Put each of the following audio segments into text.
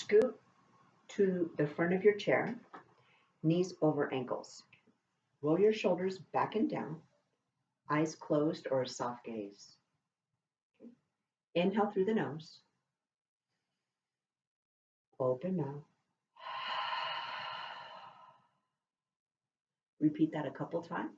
Scoot to the front of your chair, knees over ankles. Roll your shoulders back and down, eyes closed or a soft gaze. Inhale through the nose. Open mouth. Repeat that a couple times.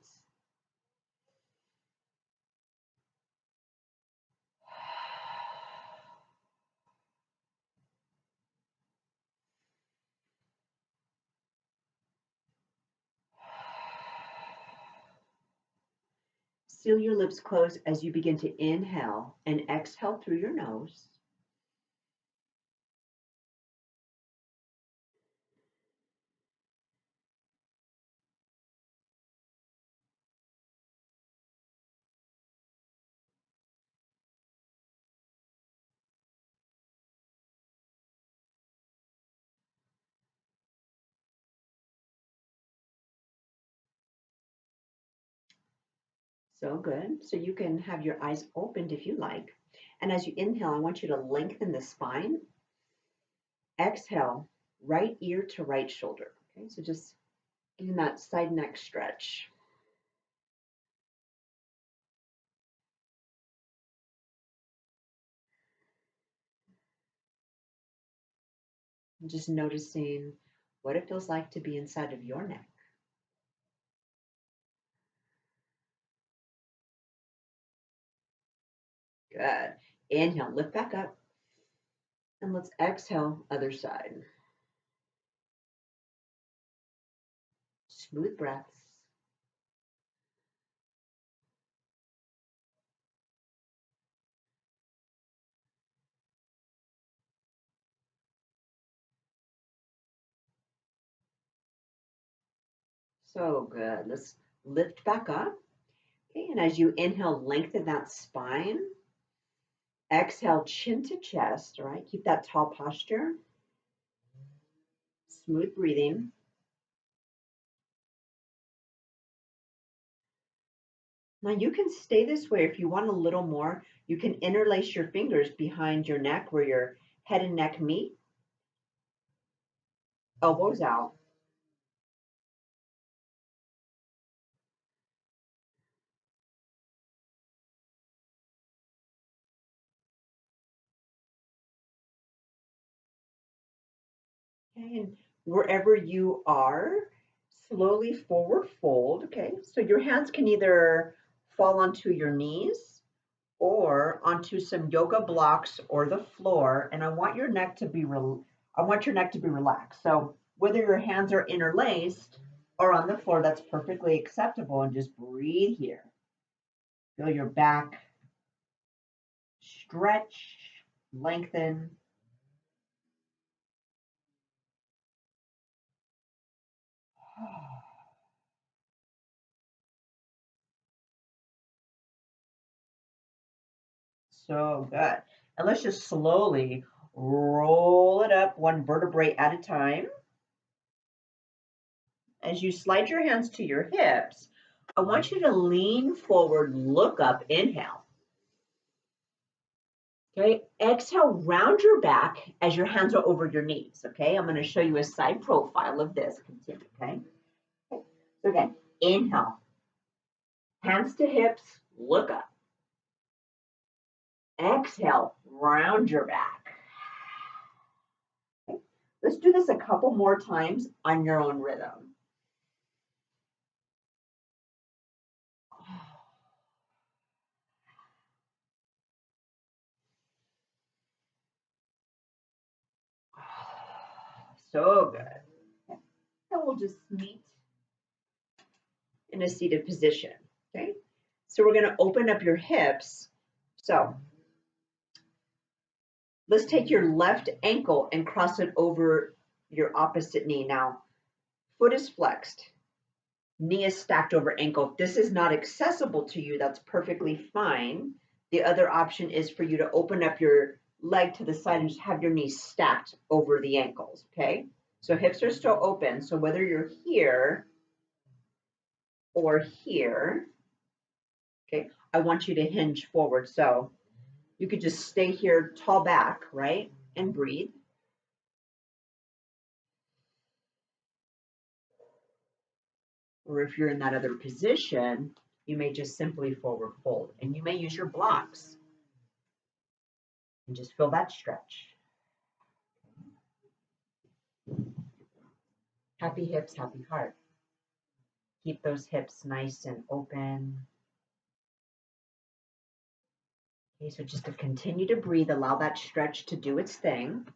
Seal your lips closed as you begin to inhale and exhale through your nose. So good. So you can have your eyes opened if you like. And as you inhale, I want you to lengthen the spine. Exhale, right ear to right shoulder. Okay, so just getting that side neck stretch. And just noticing what it feels like to be inside of your neck. Good. Inhale, lift back up. And let's exhale, other side. Smooth breaths. So good. Let's lift back up. Okay, and as you inhale, lengthen that spine. Exhale, chin to chest, all right? Keep that tall posture. Smooth breathing. Now you can stay this way if you want a little more. You can interlace your fingers behind your neck where your head and neck meet. Elbows out. Okay, and wherever you are, slowly forward fold. Okay, so your hands can either fall onto your knees or onto some yoga blocks or the floor. And I want your neck to be relaxed. So whether your hands are interlaced or on the floor, that's perfectly acceptable. And just breathe here. Feel your back stretch, lengthen. So good. And let's just slowly roll it up one vertebrae at a time. As you slide your hands to your hips, I want you to lean forward, look up, inhale. Okay, exhale, round your back as your hands are over your knees. Okay, I'm going to show you a side profile of this. Continue. Okay, so again, inhale, hands to hips, look up. Exhale, round your back. Okay. Let's do this a couple more times on your own rhythm. So good. Okay. And we'll just meet in a seated position. Okay, so we're going to open up your hips. So let's take your left ankle and cross it over your opposite knee. Now, foot is flexed, knee is stacked over ankle. If this is not accessible to you, that's perfectly fine. The other option is for you to open up your leg to the side and just have your knees stacked over the ankles, okay? So hips are still open. So whether you're here or here, okay, I want you to hinge forward. So you could just stay here tall back, right? And breathe. Or if you're in that other position, you may just simply forward fold. And you may use your blocks and just feel that stretch. Happy hips, happy heart. Keep those hips nice and open. Okay, so just to continue to breathe, allow that stretch to do its thing.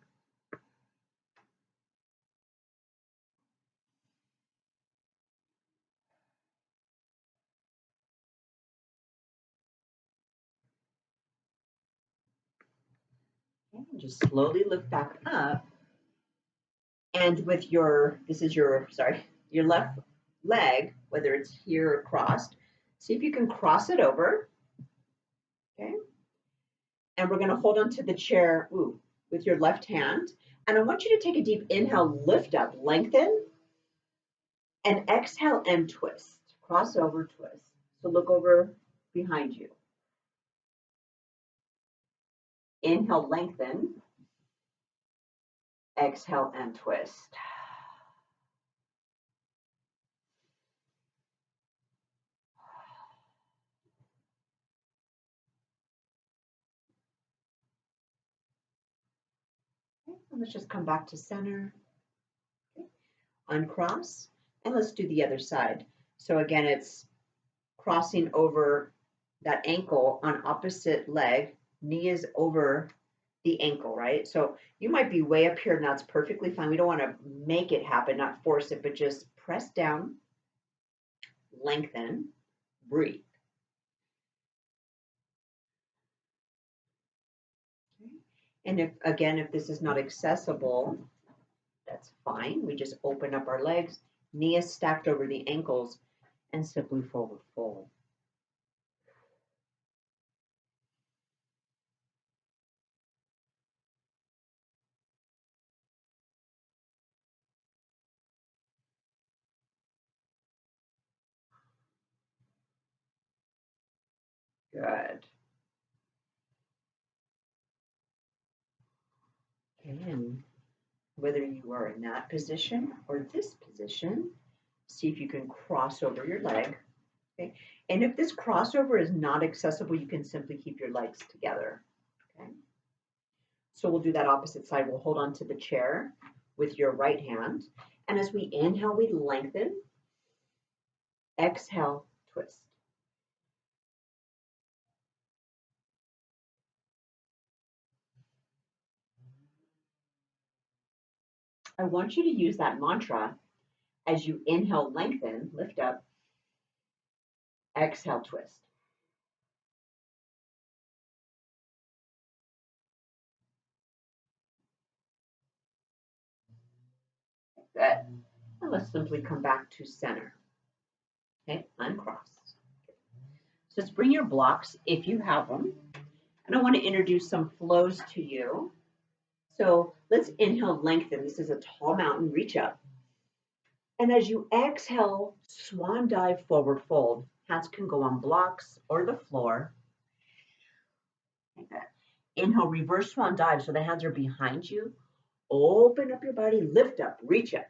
Okay, and just slowly lift back up. And with your, this is your, sorry, your left leg, whether it's here or crossed, see if you can cross it over. Okay. And we're going to hold onto the chair with your left hand. And I want you to take a deep inhale, lift up, lengthen, and exhale and twist. Cross over, twist. So look over behind you. Inhale, lengthen. Exhale and twist. Okay, and let's just come back to center. Okay. Uncross, and let's do the other side. So again, it's crossing over that ankle on opposite leg, knee is over the ankle, right? So you might be way up here and that's perfectly fine. We don't want to make it happen, not force it, but just press down, lengthen, breathe. Okay. And if this is not accessible, that's fine. We just open up our legs, knee is stacked over the ankles, and simply forward fold. Good. Okay, and whether you are in that position or this position, see if you can cross over your leg. Okay, and if this crossover is not accessible, you can simply keep your legs together. Okay, so we'll do that opposite side. We'll hold on to the chair with your right hand, and as we inhale, we lengthen. Exhale, twist. I want you to use that mantra as you inhale, lengthen, lift up, exhale, twist. Good. And let's simply come back to center. Okay, uncross. So let's bring your blocks if you have them. And I want to introduce some flows to you. So let's inhale, lengthen. This is a tall mountain, reach up. And as you exhale, swan dive, forward fold. Hands can go on blocks or the floor. Like that. Inhale, reverse swan dive. So the hands are behind you. Open up your body, lift up, reach up.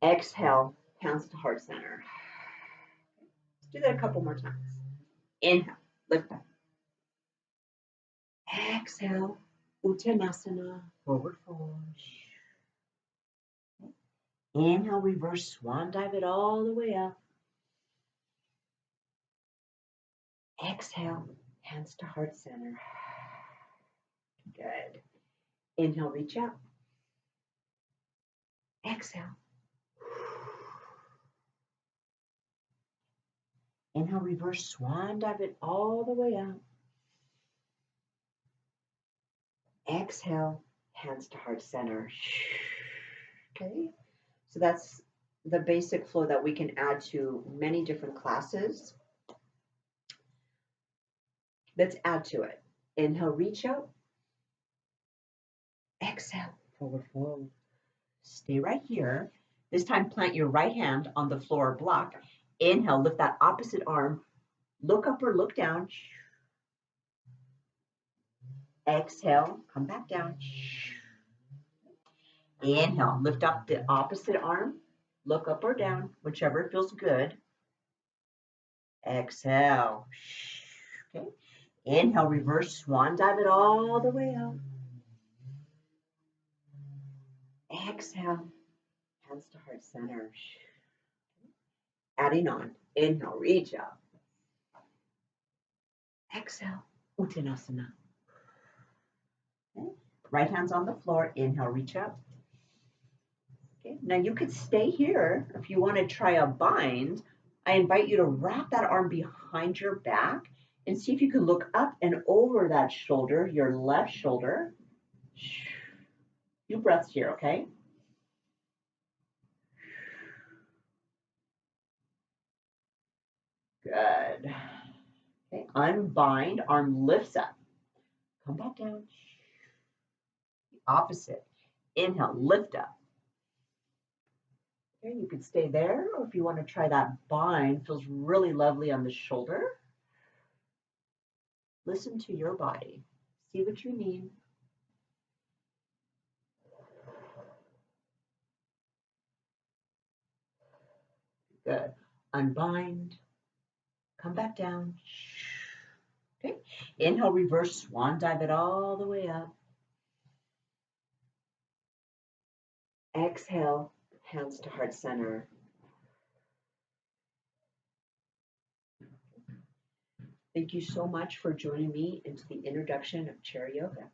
Exhale, hands to heart center. Let's do that a couple more times. Inhale, lift up. Exhale, Uttanasana, forward fold. Inhale, reverse swan dive it all the way up. Exhale, hands to heart center. Good. Inhale, reach up. Exhale. Inhale, reverse swan dive it all the way up. Exhale, hands to heart center. Okay, so that's the basic flow that we can add to many different classes. Let's add to it. Inhale, reach out. Exhale, forward fold. Stay right here. This time, plant your right hand on the floor block. Inhale, lift that opposite arm. Look up or look down. Exhale, come back down. Inhale, lift up the opposite arm. Look up or down, whichever feels good. Exhale. Okay. Inhale, reverse swan dive it all the way up. Exhale, hands to heart center. Adding on. Inhale, reach up. Exhale, Uttanasana. Okay. Right hand's on the floor. Inhale, reach up. Okay. Now you could stay here. If you want to try a bind, I invite you to wrap that arm behind your back and see if you can look up and over that shoulder, your left shoulder. Few breaths here, okay? Good. Okay, unbind, arm lifts up. Come back down. The opposite. Inhale, lift up. Okay, you could stay there, or if you want to try that bind, feels really lovely on the shoulder. Listen to your body. See what you need. Good. Unbind. Come back down. Okay. Inhale, reverse swan dive it all the way up. Exhale, hands to heart center. Thank you so much for joining me into the introduction of chair yoga.